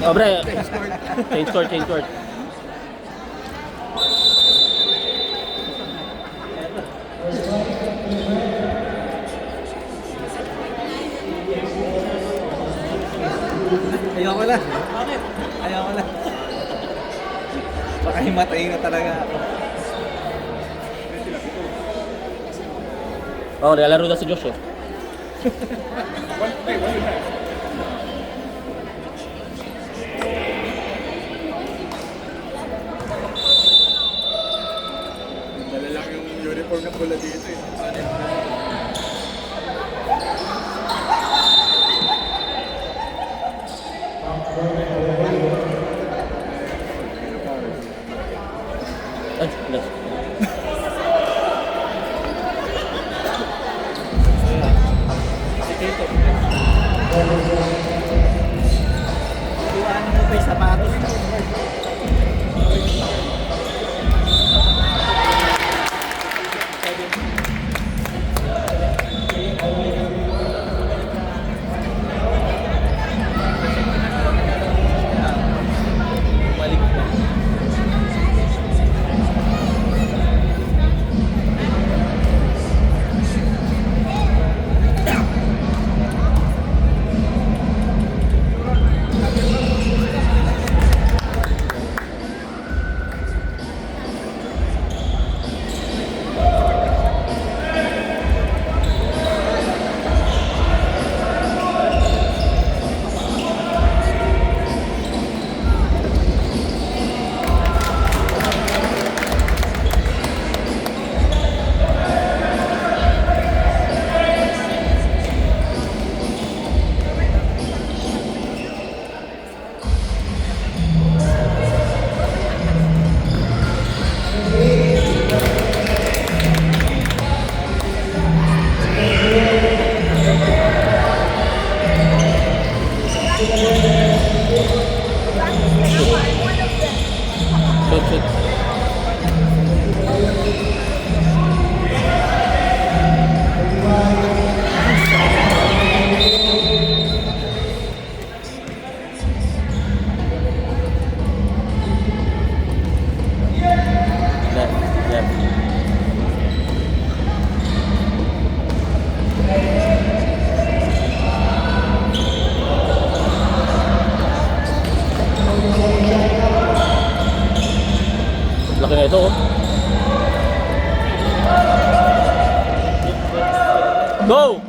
Oh, bre. Change court, change court. Ayoko na. Ayoko na. Baka himatayin na talaga ako. Oh, lalaro na si Josh eh. Dala lang yung uniform na pula dito eh. Ay, last. Iwanan mo pa yung sapatos mo. Balik na. Shoot, shoot. Left, left. Laki na ito oh. Go!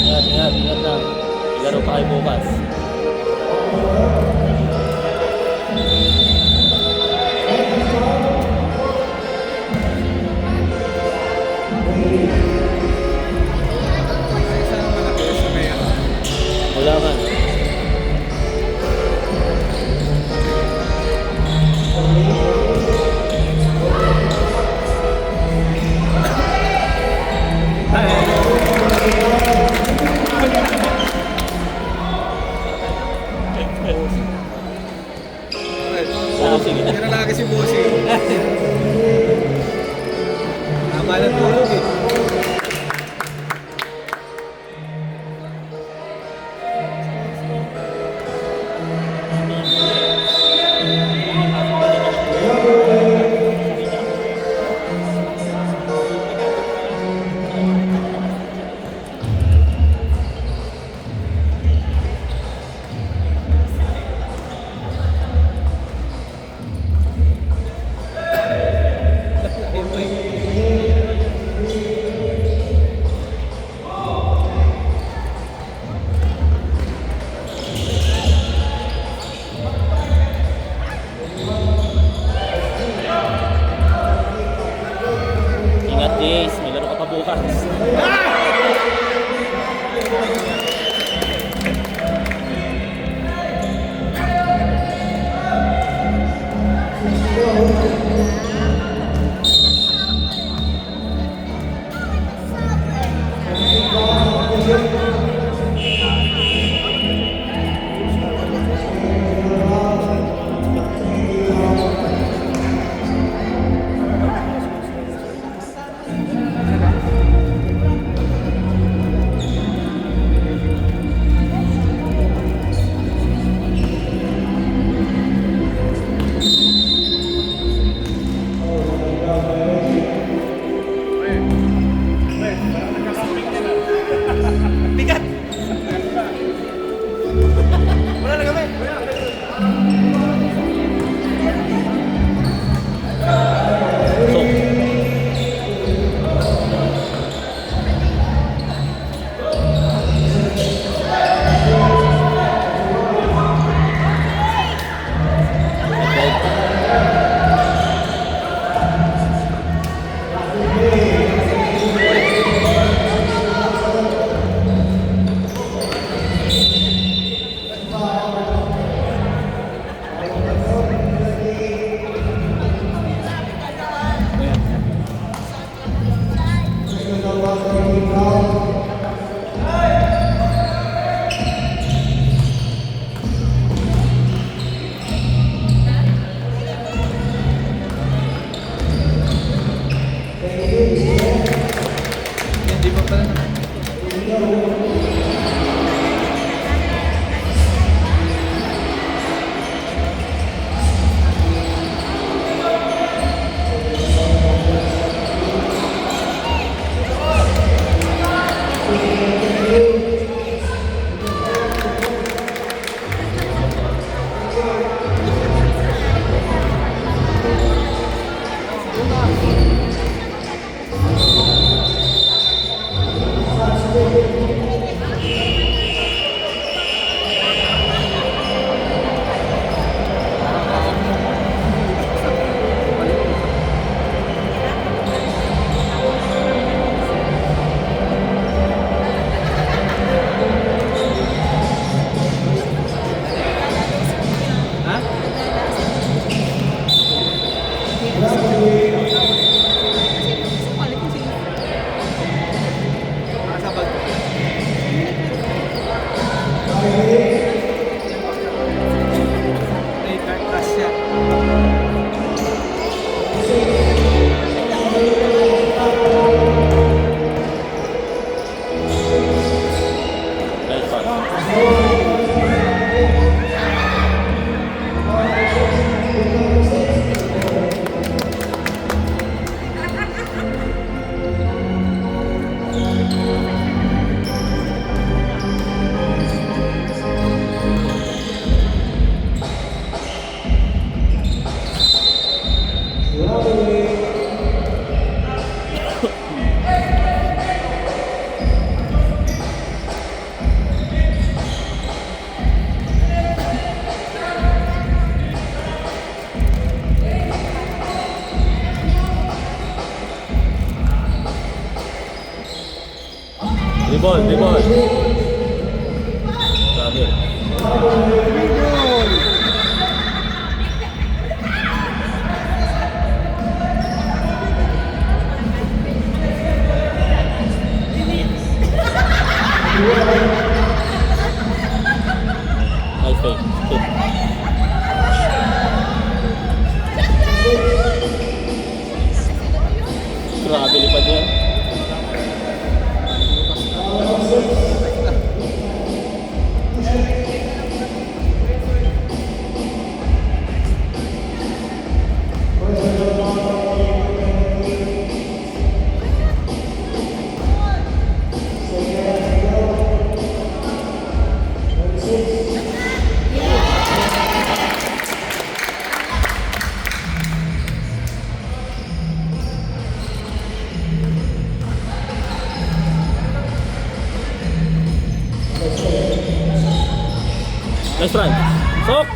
Ingat, ingat, ingat lang. Laro pa kayo bukas. Isa naman ako sa may Wala ka. Nice run. Sok!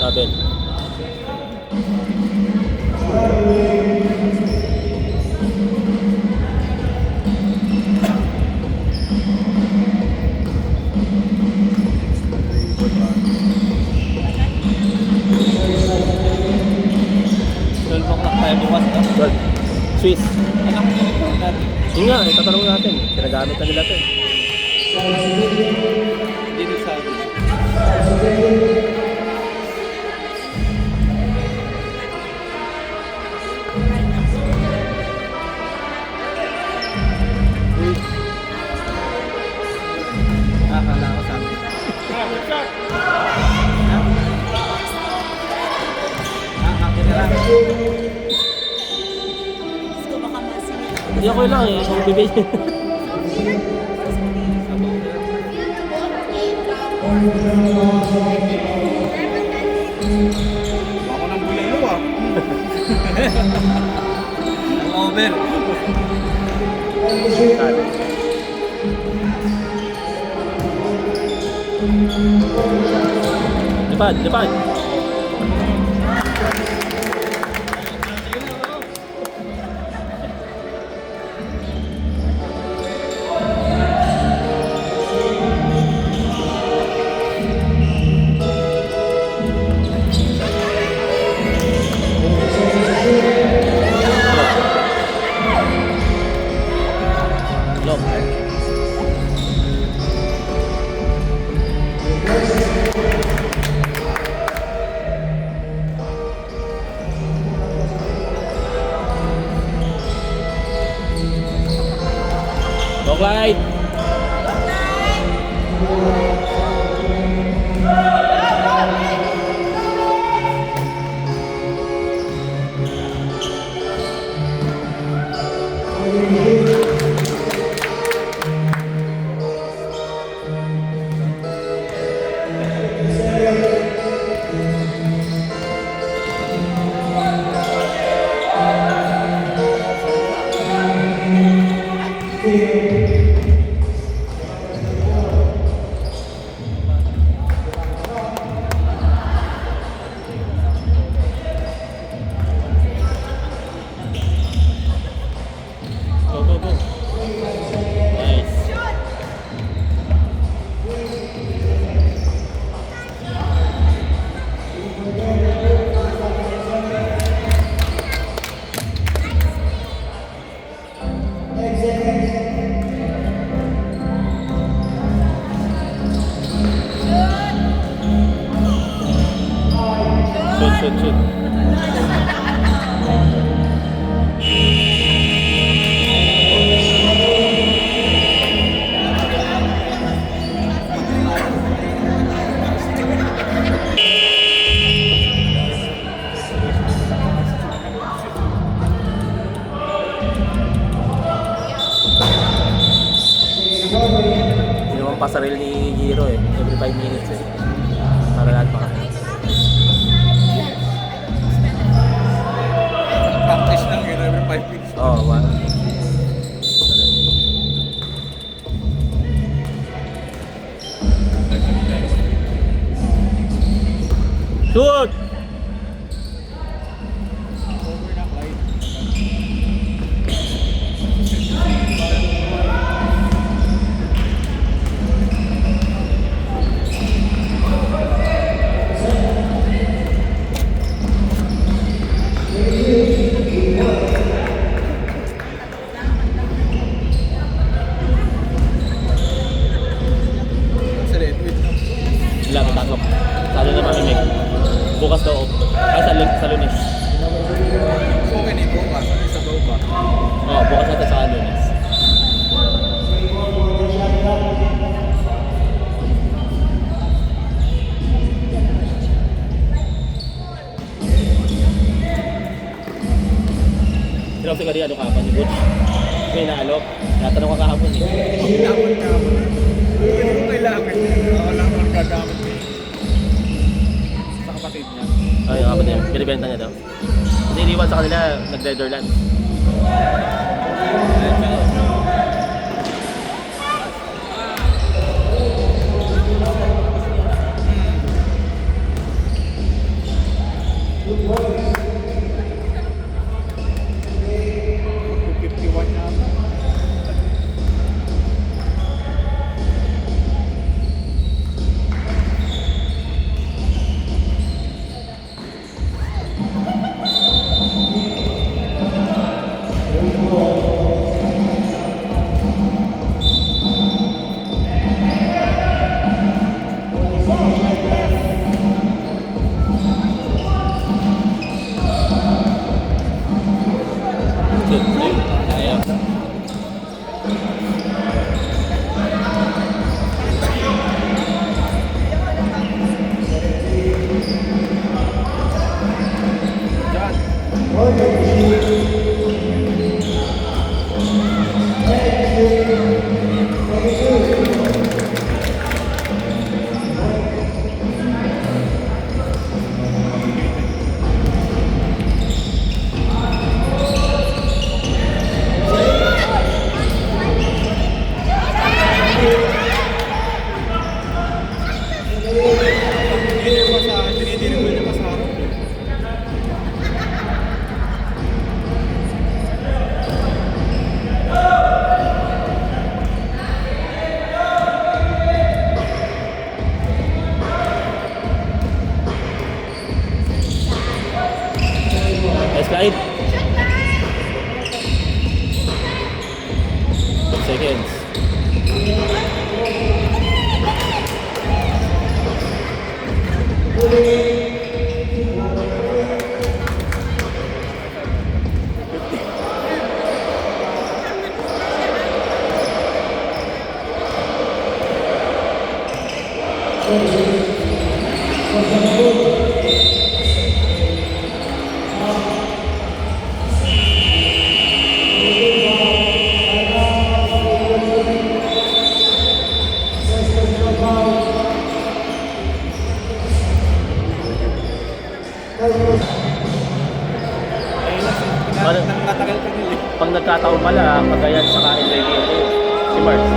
Double. Tayo bukas, no? Gold. Swiss. Anak ko yung natin. Yun nga, itatanong natin. Kinagamit na nila ito. Hindi nyo sabi. Akala ko sabi. Akin na lang. Hindi ako lang eh. Kung bibigyan. Ako ng bulalo ah. Ang over. Lipad, lipad. Lock. Lock light. Go, go, go. Nice. Shoot, shoot, shoot. Hindi naman pasaril ni Giro eh. Every 5 minutes eh. Para lahat makakita. Practice lang yun every 5 weeks. Oo, one. Shoot! Over na flight. Sa Redwood, no? Sila, matakot. Salo na mamimig. Bukas daw. Ay, sa Lunes. So, okay na yung bukas. Sinaw si Kari, ano kahapon, ni Butch. May naalok. Natanong ka kahapon eh. Dapat ka mo. Hindi ko kailangan niya. Ako lang ang gagamit niya. Sa kapatid niya. Ay, yung kapatid niya, binibenta niya daw. Kasi iniwan sa kanila, nag-Netherlands. Ayaw. Slide. 10 seconds. Matagal ka nila. Pag nagkataon pala, pagayan sa kain ready si Mars.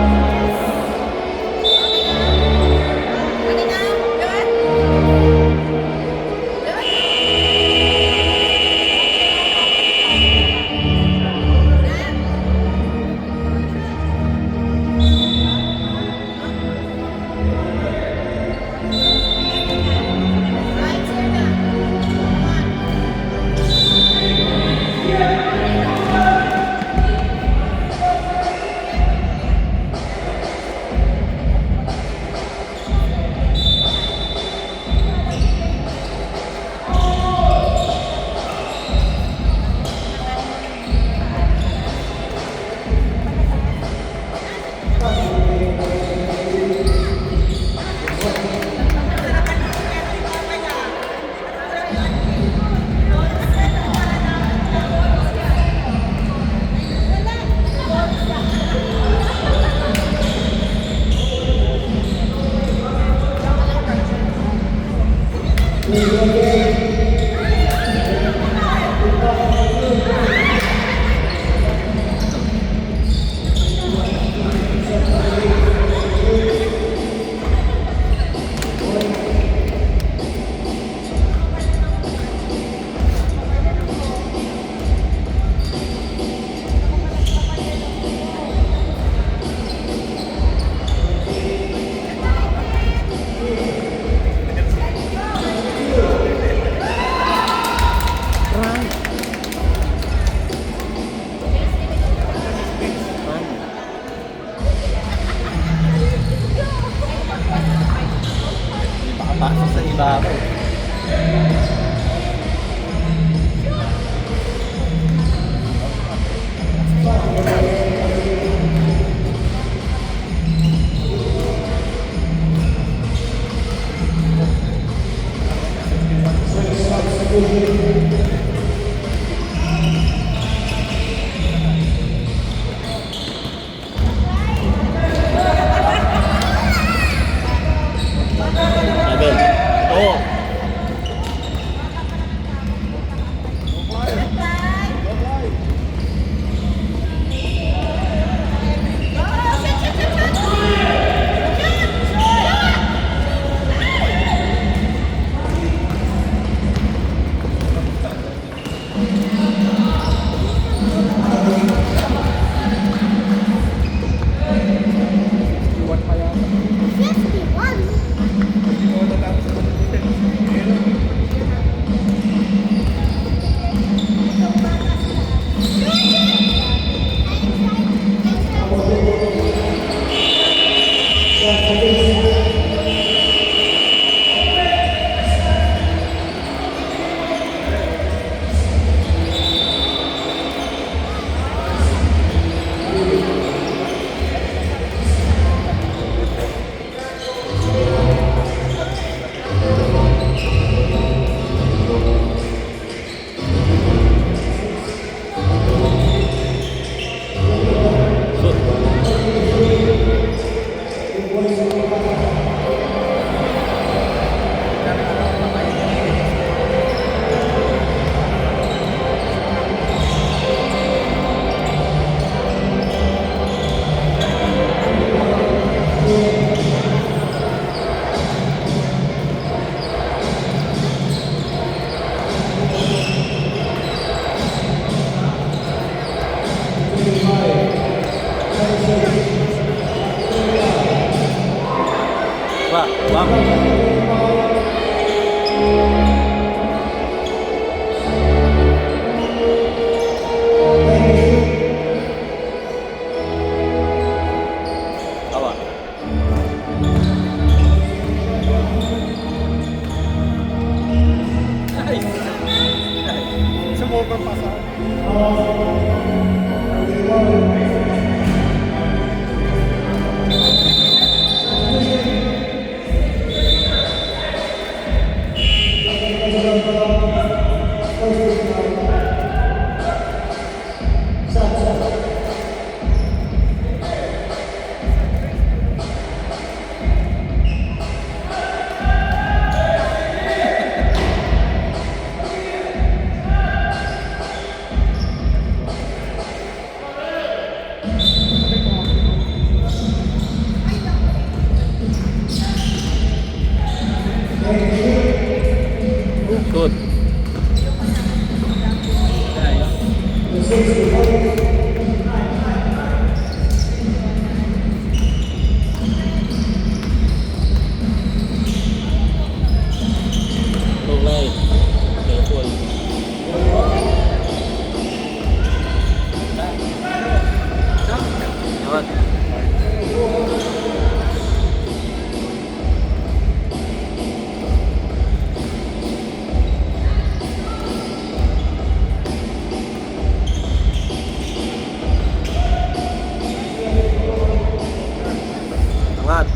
overpassan. Good. Low light. Careful. Yun. Angat.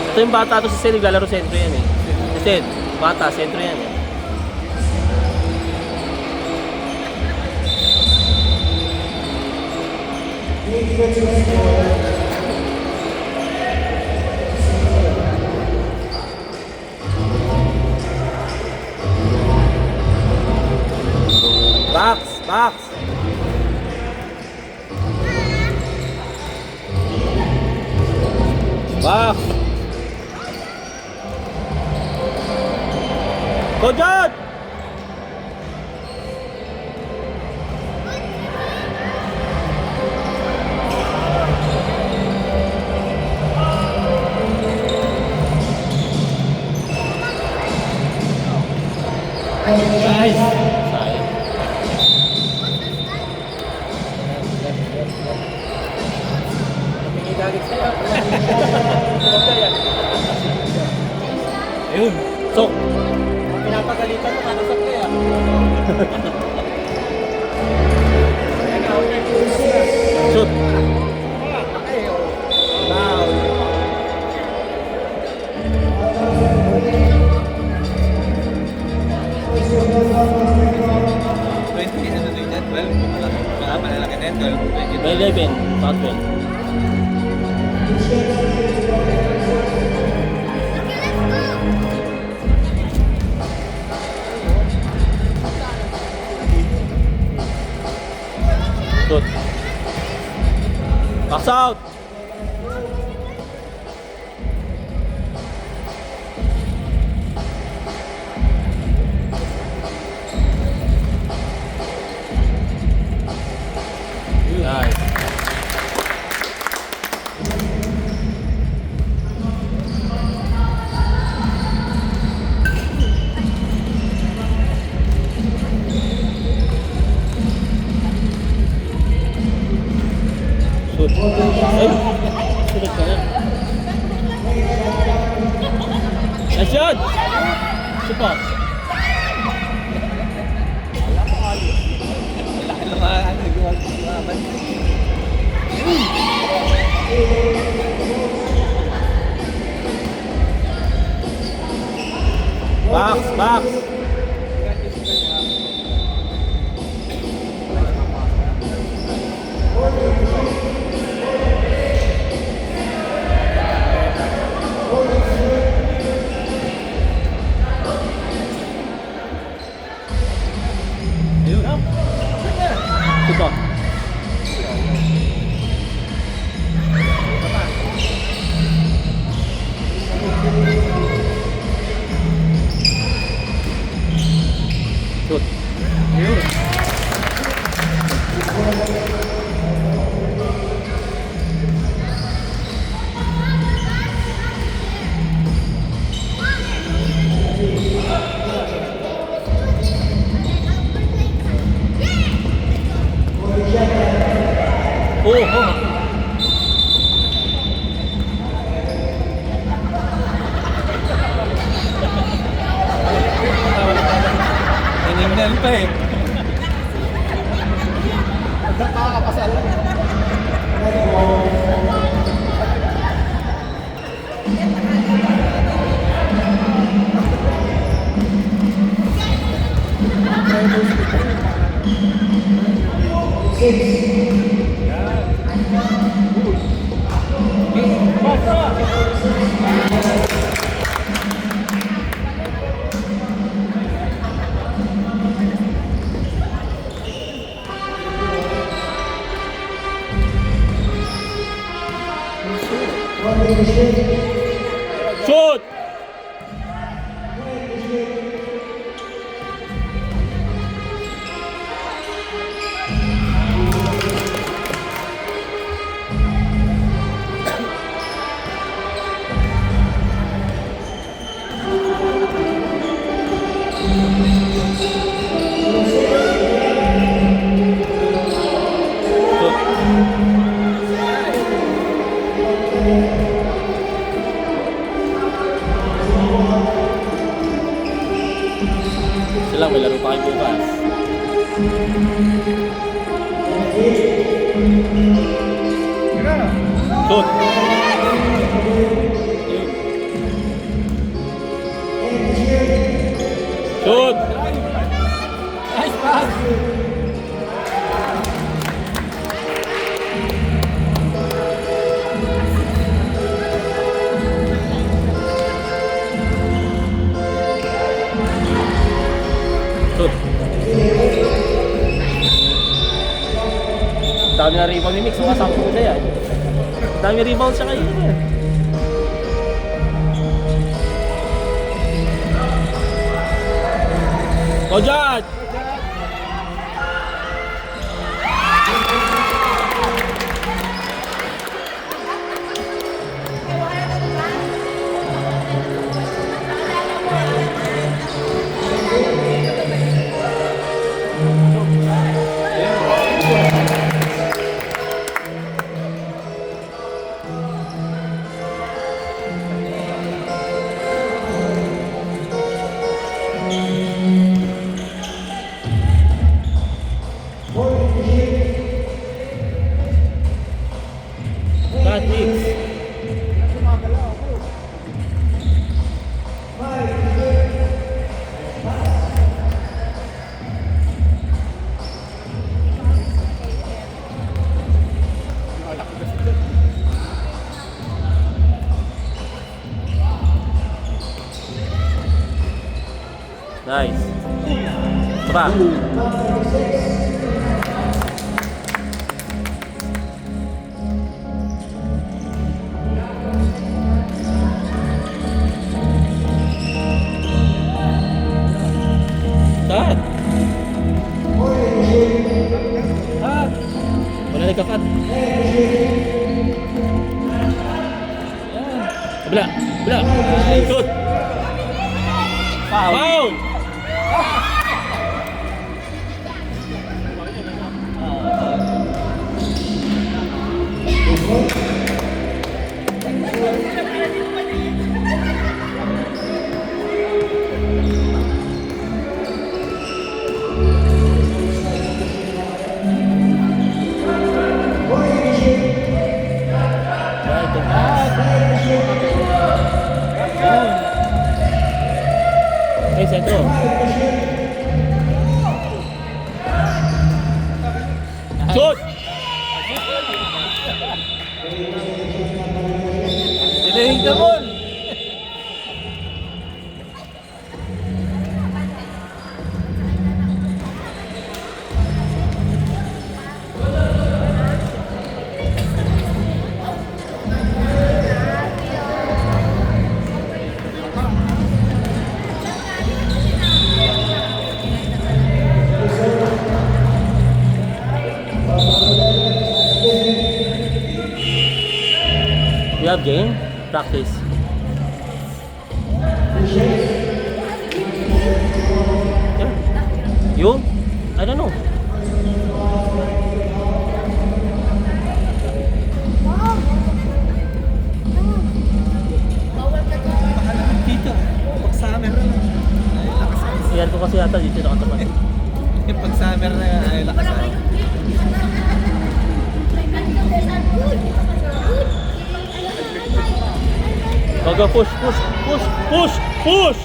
Ito yung bata to si Sel, naglalaro sentro yan eh. Si Sel, bata, sentro yan eh. Box! Box! Box! Go, John! Nice! Sayang. Pinigagit sa'yo. Ayun! Sok! Pinapagalitan mo, ano sa kaya? Shoot! Shoot. Box out. Nice. Shoot. Ay, sunod ka na. Nice shot! Super. Box, box. Super. Shoot. Oh, oh. Tinignan pa eh. Nakakapasal. Shoot! Sila, may laro pa kayo bukas. Shoot! Shoot! Nice pass! Shoot! Dami na rebound ni Mix, mga 10 na yan. Dami rebound siya kayo yan. Go dyan! Bad Mix. Nice. Isa pa. Cut. Wala nagka-cut. Kabila. Kabila. Shoot. Foul. Hey, sentro. Shoot! Dinahing ka mo. You have game? Practice. Yeah. You? I don't know. Dito. Pag summer na. Yan ko kasi yata dito nakatapat. Pag summer na, ay lakas na. Go, push, push, push, push, push!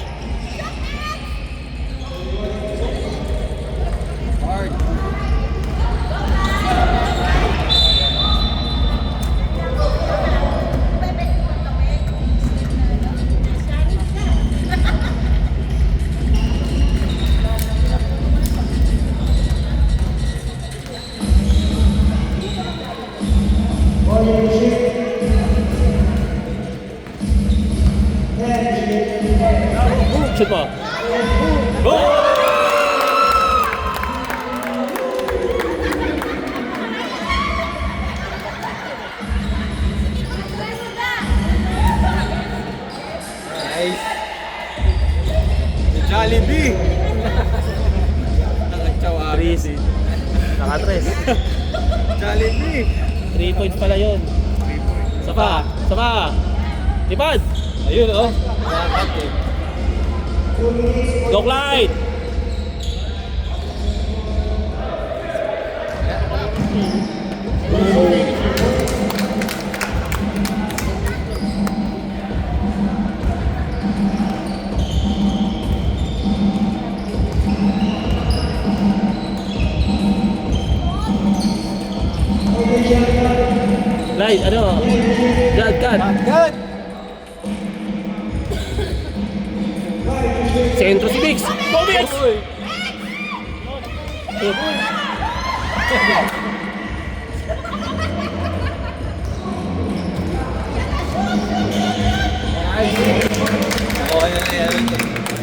Hard. Shoot mo. Go! Nice. Jollibee. Nakatsawa. Chris. Nakatres. Jollibee. 3 points pala yun. Sapa. Sapa. Lipad. Ayun oh. Dapat eh. Go Clyde. Clyde, ano? God. Good. Sentro si Biggs. Go Biggs! Oh,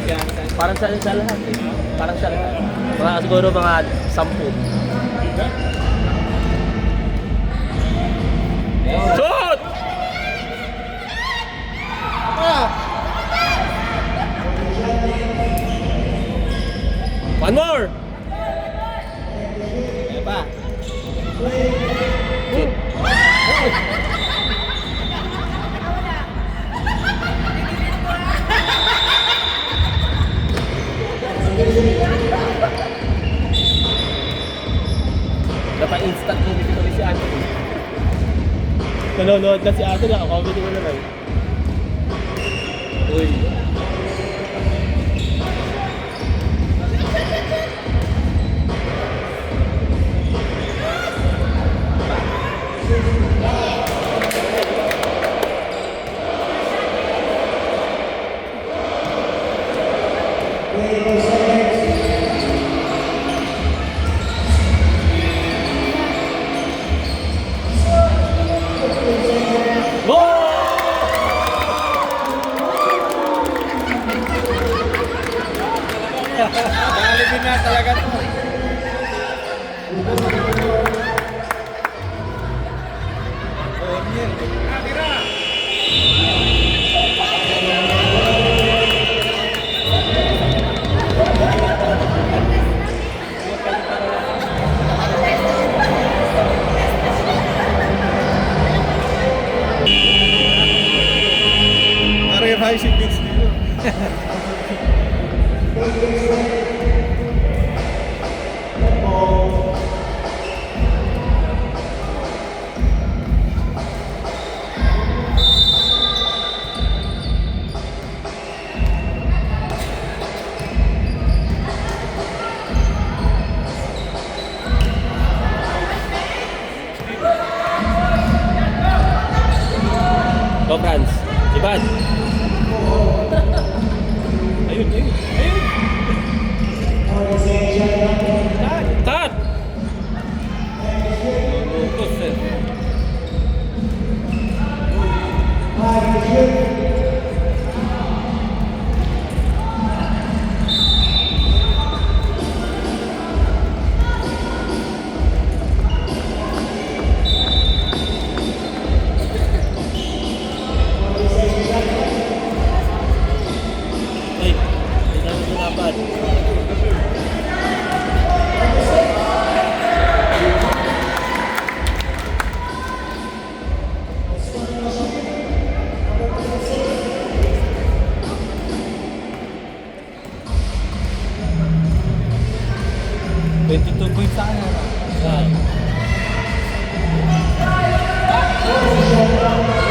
yan. Parang sa lahat eh. Parang sa lahat. Mga siguro mga 10. Shoot! One more! Ano pa? Shoot. Dapat instant ko dito si Anthony. Nanonood na si Anthony, nakakomedy mo naman. Uy. Wait, talaga to. Career high si Vince dito. Go, Franz. Iban. Ayun, ayun. Ayun. Cut! Lucas eh. Uy, hindi namin sinapan. Points sa kanya. Yan.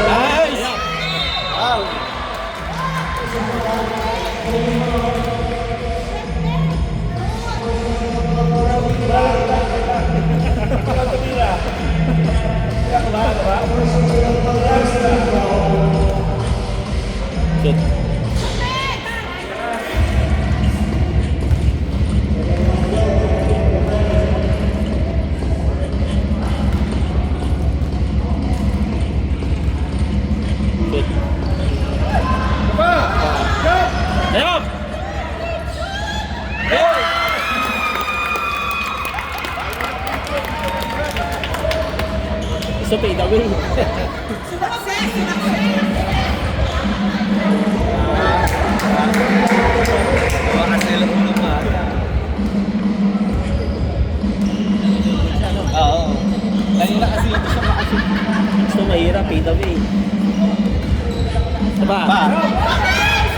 Nice! Wow! Shoot. Shoot. Ayun! Gusto pa itawin. Makasila mo naman. Oo. Kanina kasi ito siya makasila. Gusto mahirap, pay the way. Diba? Pa.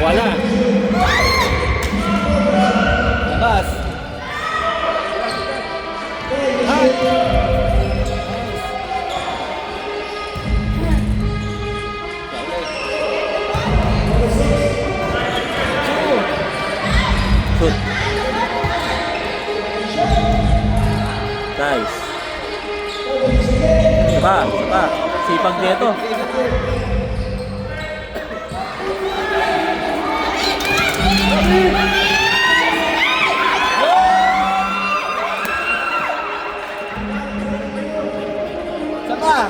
Wala. Labas. Shoot. Nice. Sapa, sapa. Sipag nito. Saka.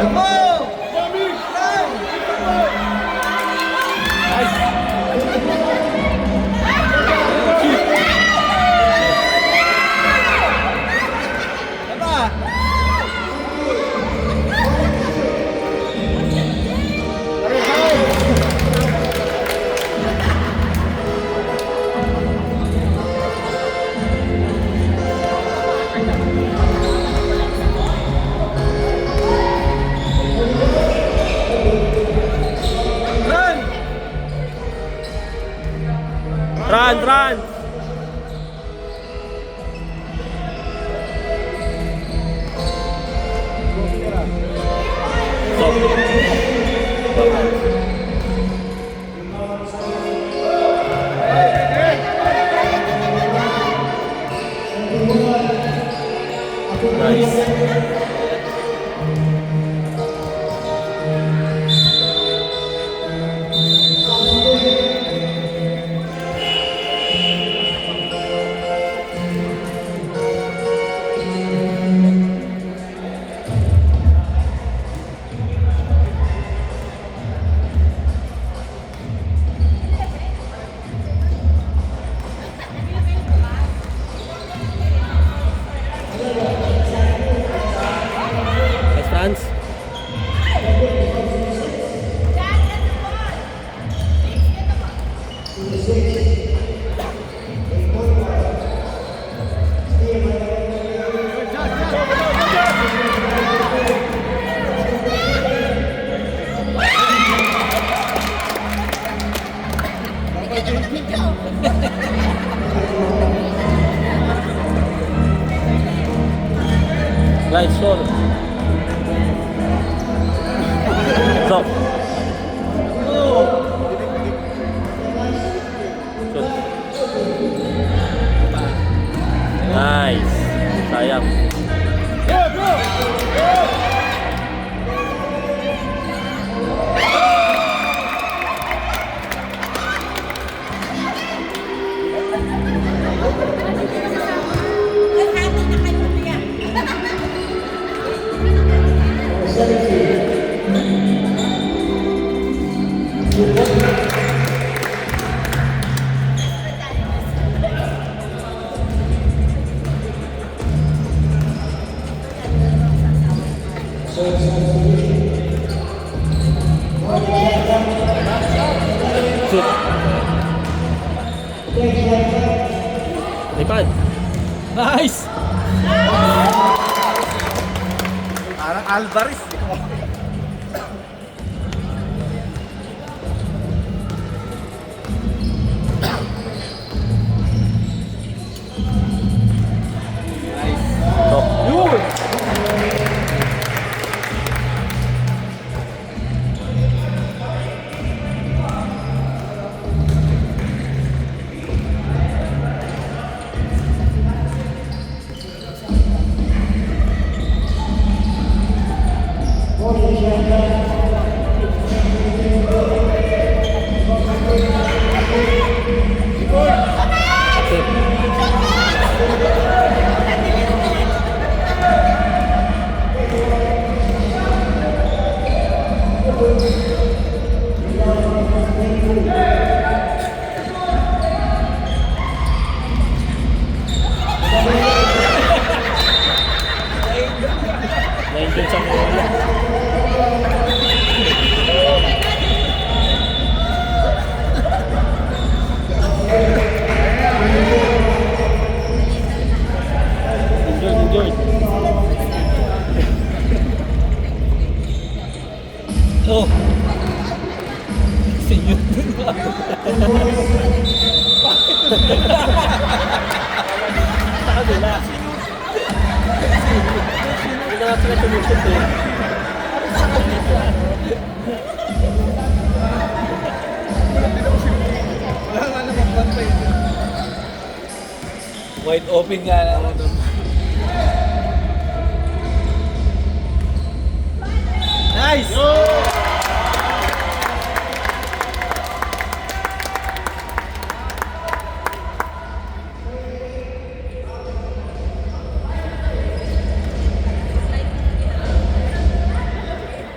Elbow! Saka. Run, run! Nice. Line score. Stop. Shoot. Nice. Sayang. Naghati na kayo niya. Shoot. Lipad. Nice! Parang Alvarez. Stop. Yun! Nandun sa bola. Enjoy. Oh! Senyor dun ba? Sa kabila. Hindi na nga sila tumusot eh. Wala nga namang bantay. Wide open nga lang ako dun. Nice!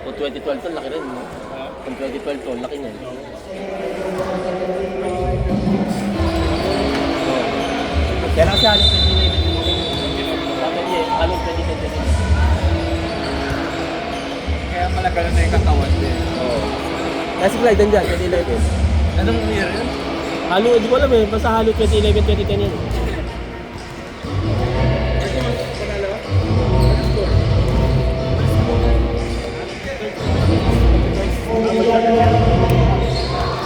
Kung 2012 to, laki rin. No? Kung 2012 to, laki niyan. Kaya lang kasi halos 2011. Dapat niya, halos 2011. Kaya pala ganun na yung katawan din. Oo. Kasi Clyde, dyan, 2011. Anong year yun? Halo, di ko alam eh. Basta halo 2011, 2010 yan.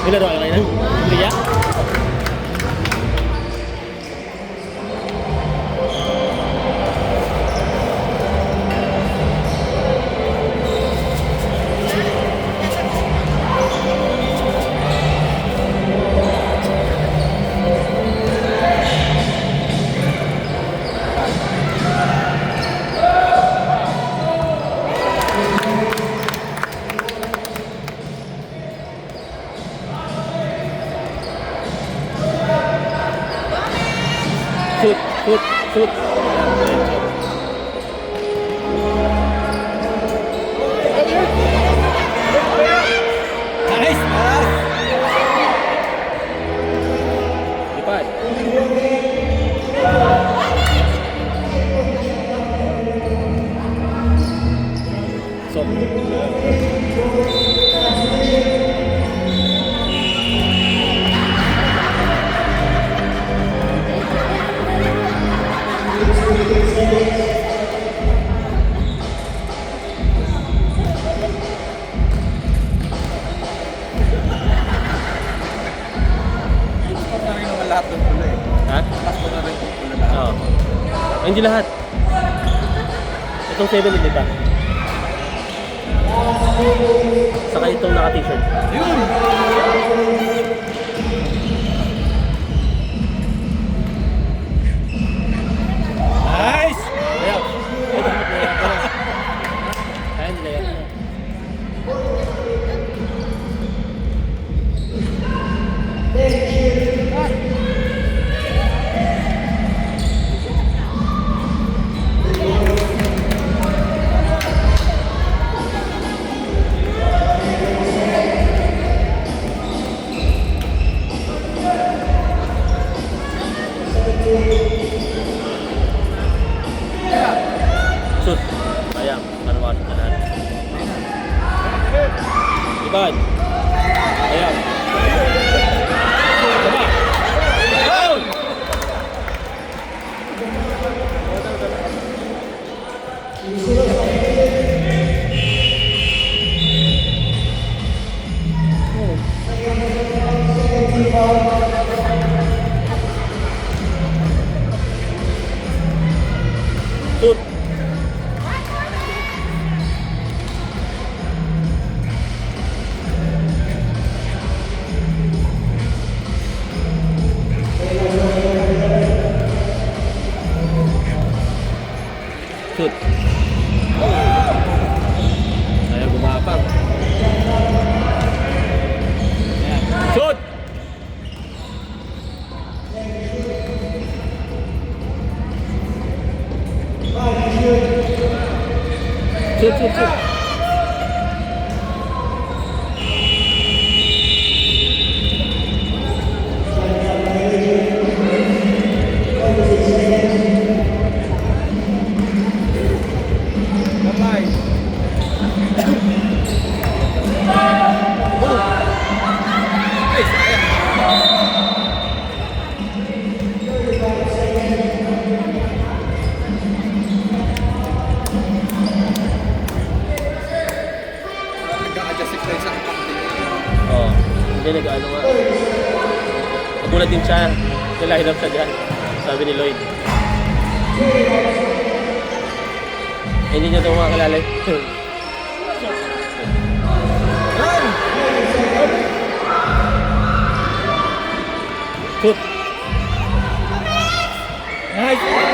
Nilaro ka kayo na? Liya? Shoot. Nice! Lipad. So. lahat ng pula eh. Ha? Takas ko na rin yung pula lahat. Oo. Ay, hindi lahat. Itong 7 hindi pa. Saka itong naka-t-shirt. Yun! Nice! Ayaw. Ay, dapat na yan. Ay, hindi na yan. Shoot. Ayan, kanwasin na lahat. Ibad. Ayan. Tama. Down! Shoot. Shoot. Ayaw gumapang. Ayan. Shoot! Shoot, shoot, shoot. Bye-bye! Ay, sayang! Nagka-adjust si Fred sa kapatid. Oo. Hindi nag-ano nga. Nagulat din siya. Nilahirap siya dyan. Sabi ni Lloyd. Hindi niya ito makakalala. Shoot! Nice!